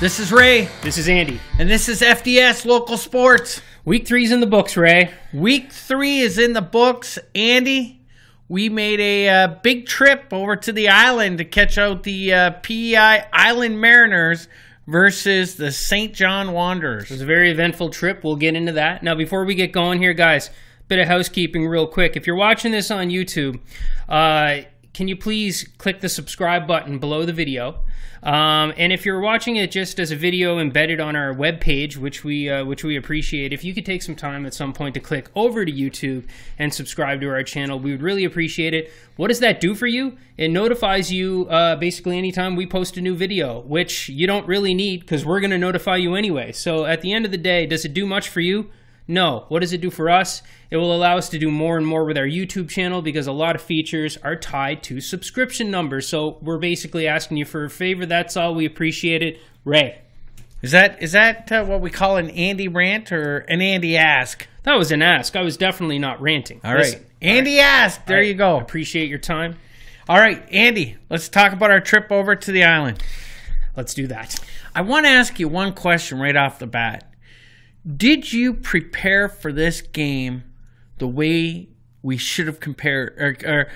This is Ray. This is Andy. And this is FDS Local Sports. Week 3's in the books, Ray. Week 3 is in the books. Andy, we made a big trip over to the island to catch out the PEI Island Mariners versus the St. John Wanderers. It was a very eventful trip. We'll get into that. Now, before we get going here, guys, bit of housekeeping real quick. If you're watching this on YouTube, can you please click the subscribe button below the video? And if you're watching it just as a video embedded on our webpage, which we appreciate, if you could take some time at some point to click over to YouTube and subscribe to our channel, we would really appreciate it. What does that do for you? It notifies you basically anytime we post a new video, which you don't really need because we're going to notify you anyway. So at the end of the day, does it do much for you? No. What does it do for us? It will allow us to do more and more with our YouTube channel because a lot of features are tied to subscription numbers. So we're basically asking you for a favor. That's all. We appreciate it. Ray. Is that what we call an Andy rant or an Andy ask? That was an ask. I was definitely not ranting. All right. Andy ask. There you go. Appreciate your time. All right, Andy, let's talk about our trip over to the island. Let's do that. I want to ask you one question right off the bat. Did you prepare for this game the way we should have compared, or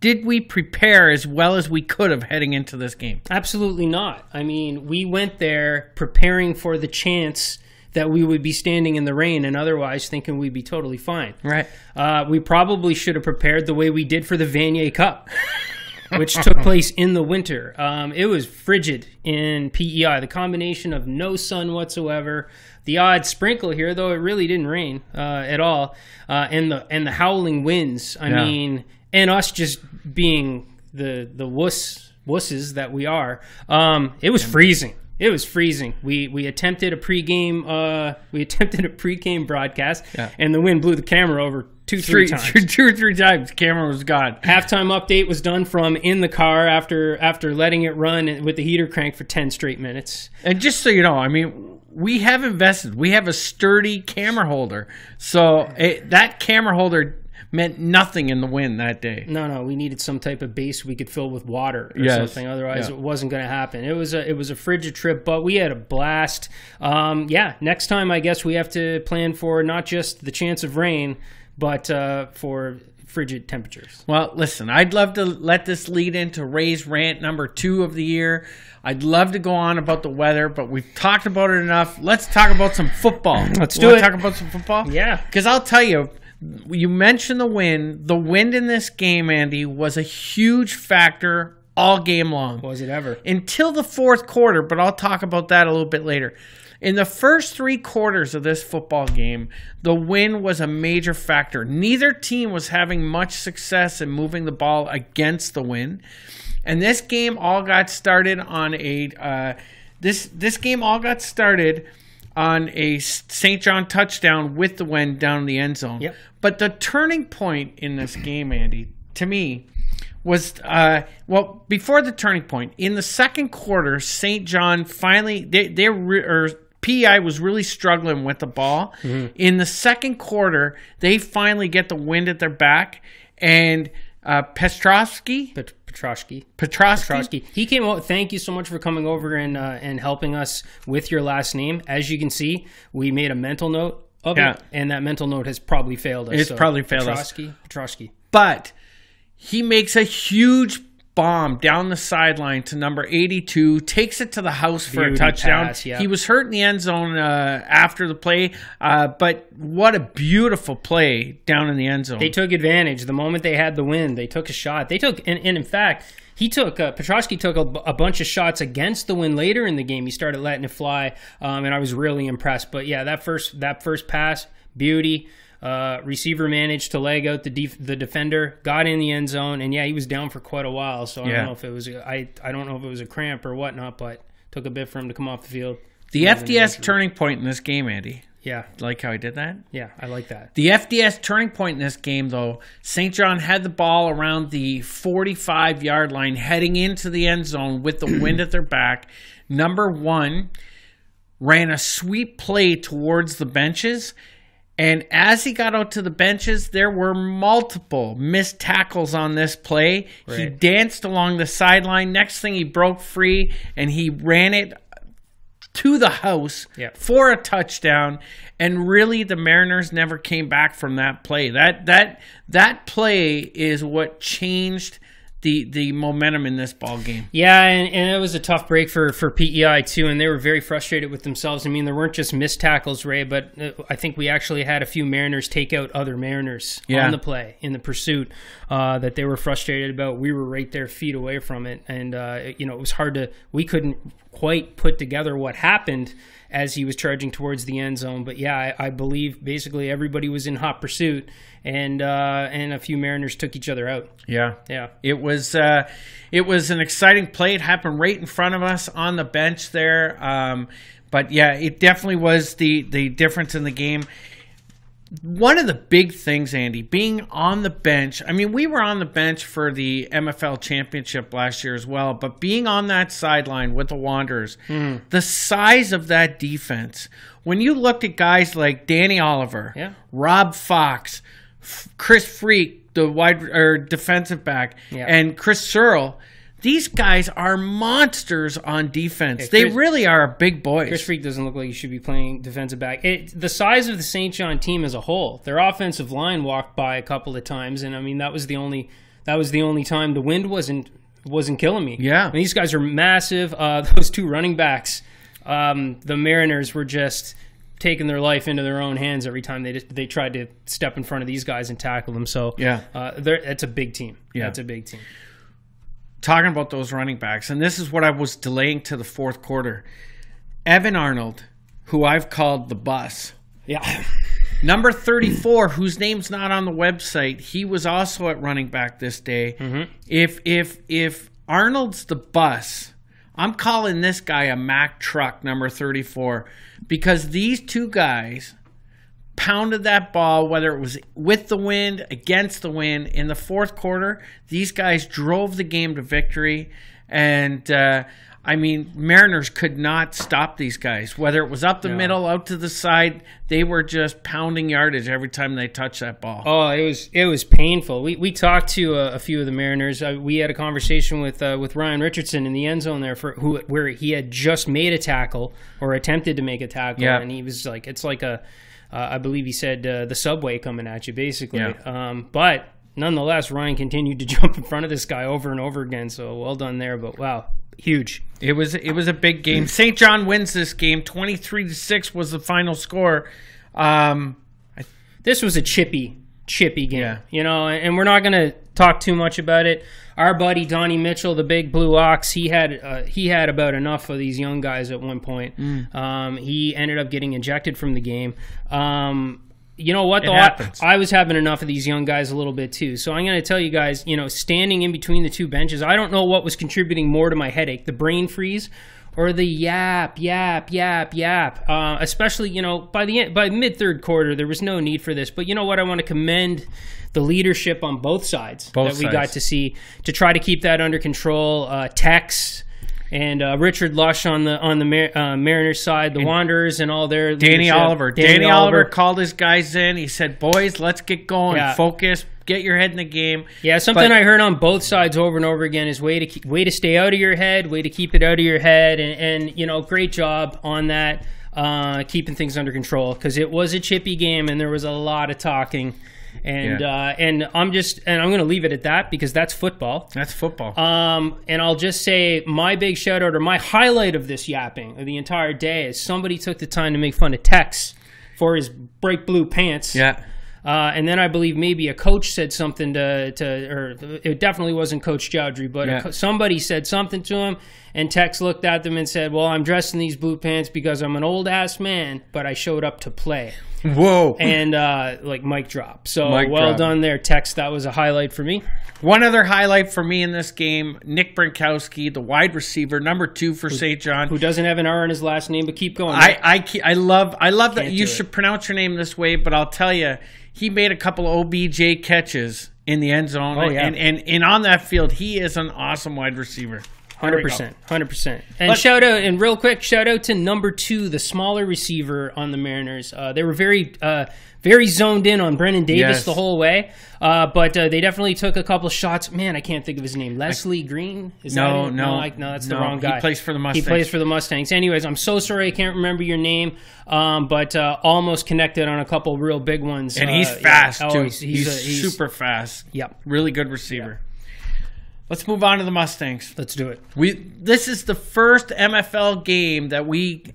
did we prepare as well as we could have heading into this game? Absolutely not. I mean, we went there preparing for the chance that we would be standing in the rain and otherwise thinking we'd be totally fine. Right. We probably should have prepared the way we did for the Vanier Cup, which took place in the winter. It was frigid in PEI. The combination of no sun whatsoever, the odd sprinkle here, though it really didn't rain at all, and the howling winds. I mean, and us just being the wusses that we are. It was freezing. It was freezing. We attempted a pregame broadcast, and the wind blew the camera over two or three times. Camera was gone. Halftime update was done from in the car after letting it run with the heater cranked for 10 straight minutes. And just so you know, I mean, we have invested. We have a sturdy camera holder, so that camera holder meant nothing in the wind that day. No, we needed some type of base we could fill with water or something. Otherwise, it wasn't going to happen. It was a frigid trip, but we had a blast. Next time, I guess we have to plan for not just the chance of rain, but for frigid temperatures. Well, listen, I'd love to let this lead into Ray's rant number 2 of the year. I'd love to go on about the weather, but we've talked about it enough. Let's talk about some football. Let's do it. Talk about some football? Yeah. Because I'll tell you, you mentioned the wind. The wind in this game, Andy, was a huge factor all game long. Was it ever? Until the fourth quarter, but I'll talk about that a little bit later. In the first 3 quarters of this football game, the wind was a major factor. Neither team was having much success in moving the ball against the wind. And this game all got started on a St. John touchdown with the wind down the end zone. Yep. But the turning point in this game, Andy, to me, was before the turning point in the second quarter. St. John finally PEI was really struggling with the ball. Mm-hmm. In the second quarter, they finally get the wind at their back, and Petrosky. He came out. Thank you so much for coming over and helping us with your last name. As you can see, we made a mental note of it, and that mental note has probably failed us. It's probably failed us. Petrosky. But he makes a huge bomb down the sideline to number 82, takes it to the house for a touchdown. Pass, yeah. He was hurt in the end zone after the play, but what a beautiful play down in the end zone. They took advantage. The moment they had the win, they took a shot. They took, and in fact, Petrosky took a bunch of shots against the wind later in the game. He started letting it fly, and I was really impressed. But yeah, that first pass, beauty. Receiver managed to leg out the defender, got in the end zone, and he was down for quite a while. So I don't know if it was I don't know if it was a cramp or whatnot, but took a bit for him to come off the field. The FDS turning point in this game, Andy. Yeah. Like how I did that? Yeah, I like that. The FDS turning point in this game, though, St. John had the ball around the 45-yard line heading into the end zone with the wind at their back. Number 1 ran a sweep play towards the benches, and as he got out to the benches, there were multiple missed tackles on this play. Right. He danced along the sideline. Next thing, he broke free, and he ran it to the house for a touchdown, and really the Mariners never came back from that play. That play is what changed the momentum in this ball game. Yeah, and it was a tough break for PEI too, and they were very frustrated with themselves. I mean, there weren't just missed tackles, Ray, but I think we actually had a few Mariners take out other Mariners on the play, in the pursuit that they were frustrated about. We were right there, feet away from it, and it was hard we couldn't quite put together what happened as he was charging towards the end zone. But yeah, I believe basically everybody was in hot pursuit, and a few Mariners took each other out. Yeah. It was an exciting play. It happened right in front of us on the bench there. But yeah, it definitely was the difference in the game. One of the big things, Andy, being on the bench. I mean, we were on the bench for the MFL championship last year as well, but being on that sideline with the Wanderers, the size of that defense, when you looked at guys like Danny Oliver, Rob Fox, Chris Freak, the defensive back, and Chris Searle, these guys are monsters on defense. They really are big boys. Chris Freak doesn't look like he should be playing defensive back. The size of the St. John team as a whole, their offensive line walked by a couple of times, and I mean that was the only time the wind wasn't killing me. Yeah, and these guys are massive. Those two running backs, the Mariners were just taking their life into their own hands every time they tried to step in front of these guys and tackle them. So that's a big team. Yeah, that's a big team. Talking about those running backs, and this is what I was delaying to the fourth quarter. Evan Arnold, who I've called the bus. Yeah. Number 34, whose name's not on the website, he was also at running back this day. Mm-hmm. If Arnold's the bus, I'm calling this guy a Mack truck, number 34, because these two guys pounded that ball, whether it was with the wind, against the wind. In the fourth quarter, these guys drove the game to victory. And, Mariners could not stop these guys. Whether it was up the middle, out to the side, they were just pounding yardage every time they touched that ball. Oh, it was painful. We talked to a few of the Mariners. We had a conversation with Ryan Richardson in the end zone there where he had just made a tackle or attempted to make a tackle. And he was like, it's like I believe he said the subway coming at you, basically. Yeah. But nonetheless, Ryan continued to jump in front of this guy over and over again. So well done there. But wow, huge. It was a big game. St. John wins this game. 23-6 was the final score. This was a chippy game. Yeah. And we're not going to talk too much about it. Our buddy Donnie Mitchell, the big blue ox, he had about enough of these young guys at one point. He ended up getting ejected from the game. You know what, though? I was having enough of these young guys a little bit, too. So I'm going to tell you guys, standing in between the two benches, I don't know what was contributing more to my headache, the brain freeze or the yap. Especially, by mid-third quarter, there was no need for this. But you know what? I want to commend the leadership on both sides we got to see to try to keep that under control. Tex and Richard Lush on the Mariners side, the Wanderers and all their Danny Oliver. Danny Oliver called his guys in. He said, "Boys, let's get going. Focus. Get your head in the game." Yeah, something I heard on both sides over and over again is way to stay out of your head, way to keep it out of your head, and great job on that, keeping things under control, because it was a chippy game and there was a lot of talking. And I'm going to leave it at that, because that's football. That's football. And I'll just say my big shout out, or my highlight of this yapping of the entire day, is somebody took the time to make fun of Tex for his bright blue pants. Yeah. And then I believe maybe a coach said something or it definitely wasn't Coach Jowdry, but somebody said something to him, and Tex looked at them and said, "Well, I'm dressed in these blue pants because I'm an old ass man, but I showed up to play." Whoa. And mic drop. So well done there, Tex. That was a highlight for me. One other highlight for me in this game, Nick Brinkowski, the wide receiver, number 2 for St. John. Who doesn't have an R in his last name, but keep going. I love that you should pronounce your name this way, but I'll tell you, he made a couple of OBJ catches in the end zone. Oh, yeah. And on that field, he is an awesome wide receiver. 100%. And real quick, shout out to number 2, the smaller receiver on the Mariners. They were very very zoned in on Brennan Davis Yes. the whole way. But they definitely took a couple of shots. Man, I can't think of his name. Leslie Green? Is that it? No, that's the wrong guy. He plays for the Mustangs. He plays for the Mustangs. Anyways, I'm so sorry I can't remember your name, but almost connected on a couple real big ones. And he's fast, yeah. too. He's super fast. Yep. Really good receiver. Yep. Let's move on to the Mustangs. Let's do it. This is the first MFL game that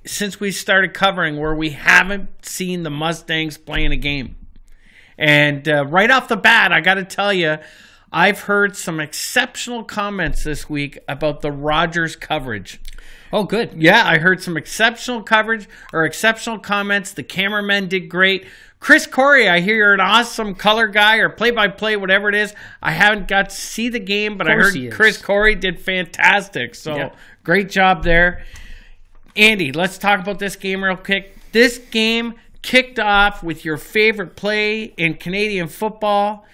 since we started covering, where we haven't seen the Mustangs playing a game. And right off the bat, I got to tell you, I've heard some exceptional comments this week about the Rogers coverage. Oh, good. Yeah, I heard some exceptional coverage or exceptional comments. The cameramen did great. Chris Corey, I hear you're an awesome color guy or play-by-play, whatever it is. I haven't got to see the game, but I heard Chris Corey did fantastic. So Great job there. Andy, let's talk about this game real quick. This game kicked off with your favorite play in Canadian football.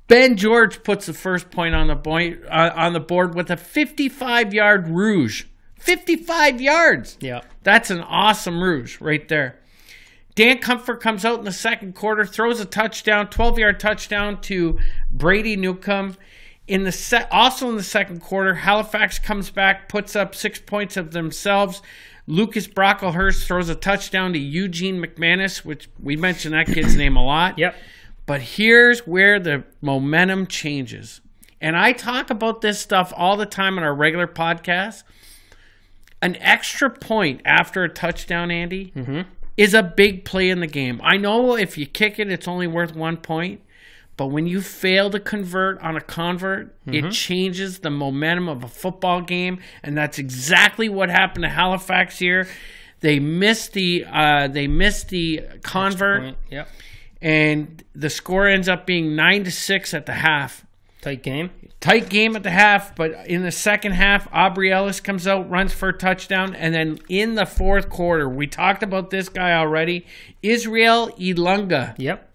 Ben George puts the first point on the board with a 55-yard rouge. 55 yards. Yeah. That's an awesome rouge right there. Dan Comfort comes out in the second quarter, throws a touchdown, 12-yard touchdown to Brady Newcomb. Also in the second quarter, Halifax comes back, puts up 6 points of themselves. Lucas Brocklehurst throws a touchdown to Eugene McManus, which we mentioned that kid's name a lot. Yep. But here's where the momentum changes. And I talk about this stuff all the time on our regular podcast. An extra point after a touchdown, Andy, is a big play in the game. I know if you kick it, it's only worth 1 point. But when you fail to convert on a convert, it changes the momentum of a football game. And that's exactly what happened to Halifax here. They missed the convert. Yep. And the score ends up being 9-6 at the half. Tight game at the half, but in the second half, Aubrey Ellis comes out, runs for a touchdown, and then in the fourth quarter, we talked about this guy already, Israel Ilunga. Yep.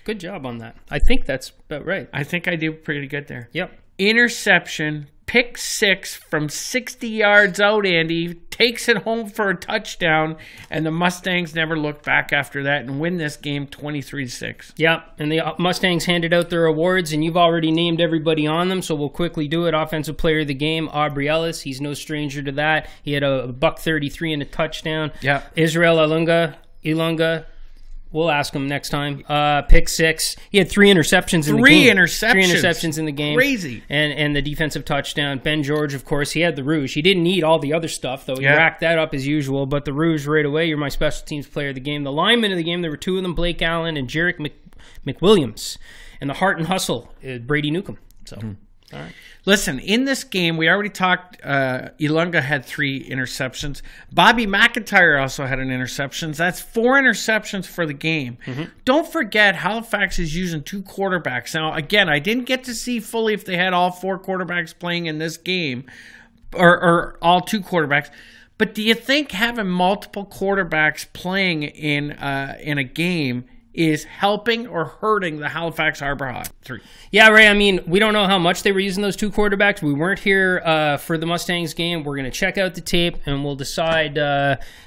Good job on that. I think that's about right. I think I did pretty good there. Yep. Interception, pick six from 60 yards out, Andy, takes it home for a touchdown, and the Mustangs never look back after that and win this game 23-6. Yep, and the Mustangs handed out their awards, and you've already named everybody on them, so we'll quickly do it. Offensive Player of the Game, Aubrey Ellis. He's no stranger to that. He had a $133 and a touchdown. Yeah. Israel Ilunga. We'll ask him next time. Pick six. He had 3 interceptions in the game. 3 interceptions in the game. Crazy. And the defensive touchdown. Ben George, of course, he had the rouge. He didn't need all the other stuff, though. He racked that up as usual. But the rouge right away, you're my special teams player of the game. The linemen of the game, there were 2 of them, Blake Allen and Jarek McWilliams. And the heart and hustle, Brady Newcomb. So, all right. Listen, in this game, we already talked, Ilunga had 3 interceptions. Bobby McIntyre also had an interception. That's 4 interceptions for the game. Don't forget, Halifax is using 2 quarterbacks. Now, again, I didn't get to see fully if they had all 4 quarterbacks playing in this game, or all 2 quarterbacks. But do you think having multiple quarterbacks playing in a game is helping or hurting the Halifax Harbor Hawks? Yeah, Ray, I mean, we don't know how much they were using those 2 quarterbacks. We weren't here for the Mustangs game. We're going to check out the tape, and we'll decide.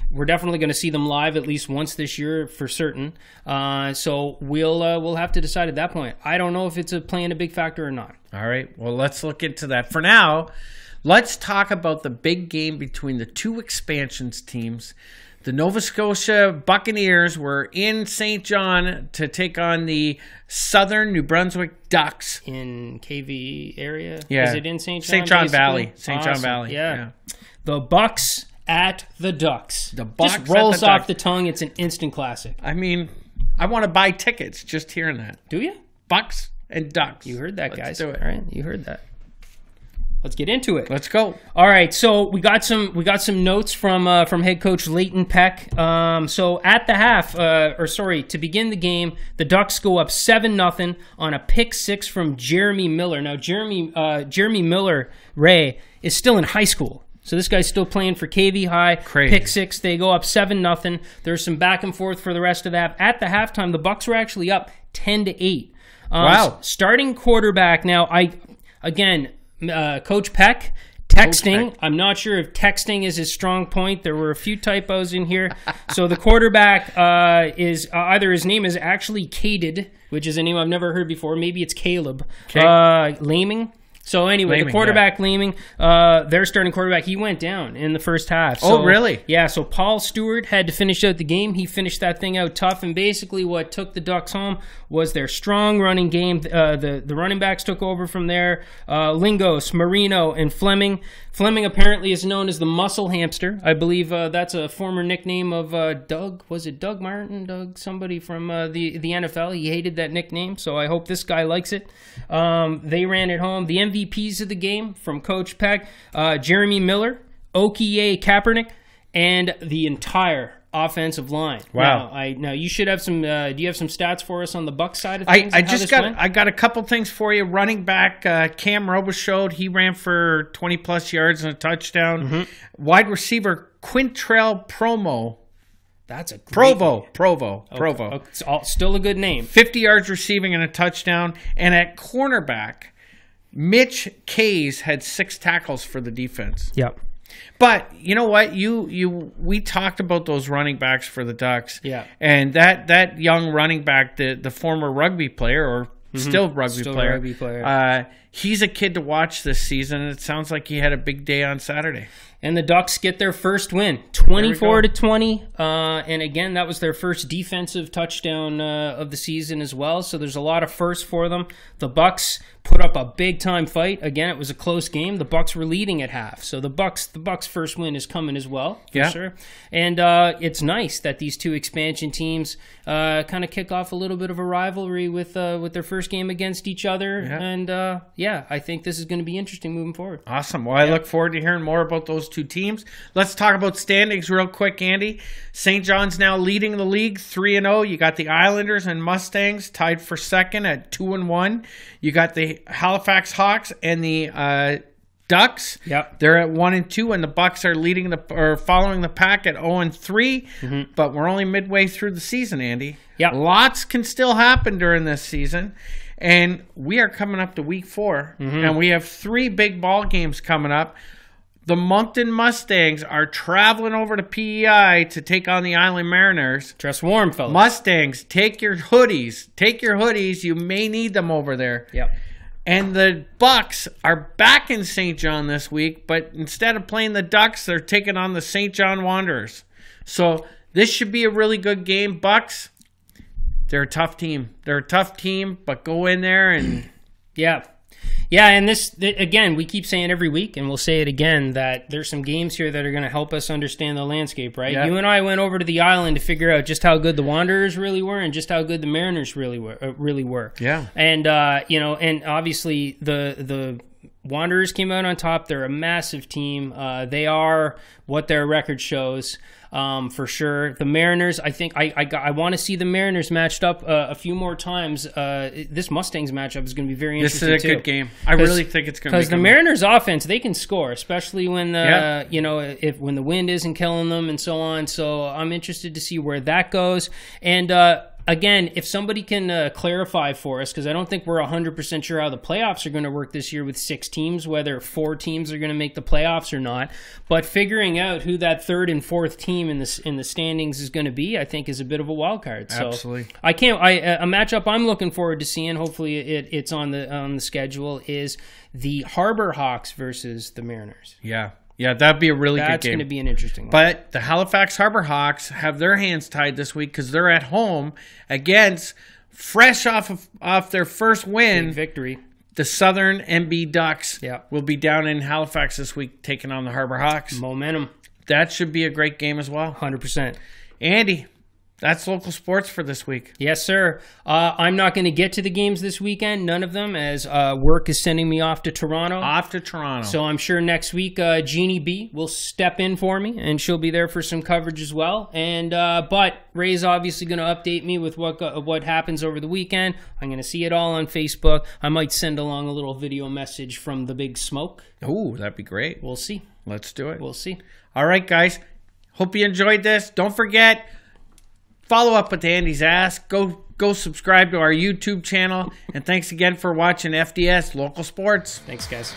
We're definitely going to see them live at least once this year for certain. So we'll have to decide at that point. I don't know if it's playing a big factor or not. All right, well, let's look into that. For now, let's talk about the big game between the 2 expansions teams. The Nova Scotia Buccaneers were in St. John to take on the Southern New Brunswick Ducks. In KV area? Yeah. Is it in St. John? St. John basically? Valley. St. Awesome. John Valley. Yeah. The Bucks at the Ducks. The Bucks just rolls at the off Ducks. the tongue. It's an instant classic. I mean, I want to buy tickets just hearing that. Do you? Bucks and Ducks. You heard that, guys. Let's do it. All right, you heard that. Let's get into it. Let's go. All right, so we got some notes from head coach Leighton Peck. So at the half, to begin the game, the Ducks go up 7-0 on a pick 6 from Jeremy Miller. Now Jeremy Miller, Ray, is still in high school. So this guy's still playing for KV High. Crazy. Pick 6. They go up 7-0. There's some back and forth for the rest of that. At the halftime, the Bucks were actually up 10-8. Wow. Starting quarterback now. Coach Peck, texting. I'm not sure if texting is his strong point. There were a few typos in here. So the quarterback is either his name is actually Cated, which is a name I've never heard before. Maybe it's Caleb. Laming. So anyway, the quarterback, Laming, their starting quarterback, he went down in the first half. So, oh, really? Yeah, so Paul Stewart had to finish out the game. He finished that thing out tough, and basically what took the Ducks home was their strong running game. The running backs took over from there. Lingos, Marino, and Fleming. Fleming apparently is known as the muscle hamster. I believe that's a former nickname of Doug. Was it Doug Martin? Doug somebody from the NFL. He hated that nickname, so I hope this guy likes it. They ran it home. The MVPs of the game from Coach Peck, Jeremy Miller, Okie Kaepernick, and the entire offensive line. Wow. Now you should have some. Do you have some stats for us on the Bucs side of things? I got a couple things for you. Running back Cam Robichaud, he ran for 20 plus yards and a touchdown. Mm-hmm. Wide receiver Quintrell Provo. That's a great Provo. It's still a good name. 50 yards receiving and a touchdown. And at cornerback, Mitch Kays had 6 tackles for the defense. Yep. But you know what? We talked about those running backs for the Ducks. Yeah. And that young running back, the former rugby player or still rugby player. He's a kid to watch this season, and it sounds like he had a big day on Saturday. And the Ducks get their first win, 24-20. And again, that was their first defensive touchdown of the season as well. So there's a lot of firsts for them. The Bucks put up a big time fight. Again, it was a close game. The Bucks were leading at half. So the Bucks first win is coming as well, for sure. And it's nice that these two expansion teams kind of kick off a little bit of a rivalry with their first game against each other. Yeah. And I think this is going to be interesting moving forward. Awesome. Well, I look forward to hearing more about those two teams. Let's talk about standings real quick, Andy. St. John's now leading the league 3-0. You got the Islanders and Mustangs tied for second at 2-1. You got the Halifax Hawks and the Ducks. Yep. They're at 1-2, and the Bucks are following the pack at 0-3. Mm-hmm. But we're only midway through the season, Andy. Yep. Lots can still happen during this season. And we are coming up to week 4, and we have 3 big ball games coming up. The Moncton Mustangs are traveling over to PEI to take on the Island Mariners. Dress warm, fellas. Mustangs, take your hoodies. Take your hoodies. You may need them over there. Yep. And the Bucks are back in St. John this week, but instead of playing the Ducks, they're taking on the St. John Wanderers. So this should be a really good game. Bucks, they're a tough team. They're a tough team, but go in there and... Yeah, and again, we keep saying every week, and we'll say it again, that there's some games here that are going to help us understand the landscape, right? Yep. You and I went over to the island to figure out just how good the Wanderers really were and just how good the Mariners really were. Yeah. And, and obviously the Wanderers came out on top. They're a massive team. They are what their record shows. For sure. The Mariners, I think I want to see the Mariners matched up a few more times. This Mustangs matchup is going to be very interesting. This is a good game. I really think it's going to be. Because the Mariners' offense, they can score, especially when when the wind isn't killing them and so on. So I'm interested to see where that goes. And again, if somebody can clarify for us, because I don't think we're 100% sure how the playoffs are going to work this year with 6 teams, whether 4 teams are going to make the playoffs or not. But figuring out who that 3rd and 4th team in the standings is going to be, I think, is a bit of a wild card. So absolutely. A matchup I'm looking forward to seeing. Hopefully, it's on the schedule. Is the Harbor Hawks versus the Mariners? Yeah. Yeah, that'd be a really good game. That's going to be an interesting one. But the Halifax Harbor Hawks have their hands tied this week because they're at home against, fresh off their first win, big victory. The Southern MB Ducks will be down in Halifax this week taking on the Harbor Hawks. Momentum. That should be a great game as well. 100%. Andy, that's local sports for this week. Yes, sir. I'm not going to get to the games this weekend, none of them, as work is sending me off to Toronto. So I'm sure next week Jeannie B will step in for me, and she'll be there for some coverage as well. And but Ray's obviously going to update me with what happens over the weekend. I'm going to see it all on Facebook. I might send along a little video message from the Big Smoke. Oh, that'd be great. We'll see. Let's do it. We'll see. All right, guys. Hope you enjoyed this. Don't forget... follow up with Andy's Ask. Go subscribe to our YouTube channel. And thanks again for watching FDS Local Sports. Thanks, guys.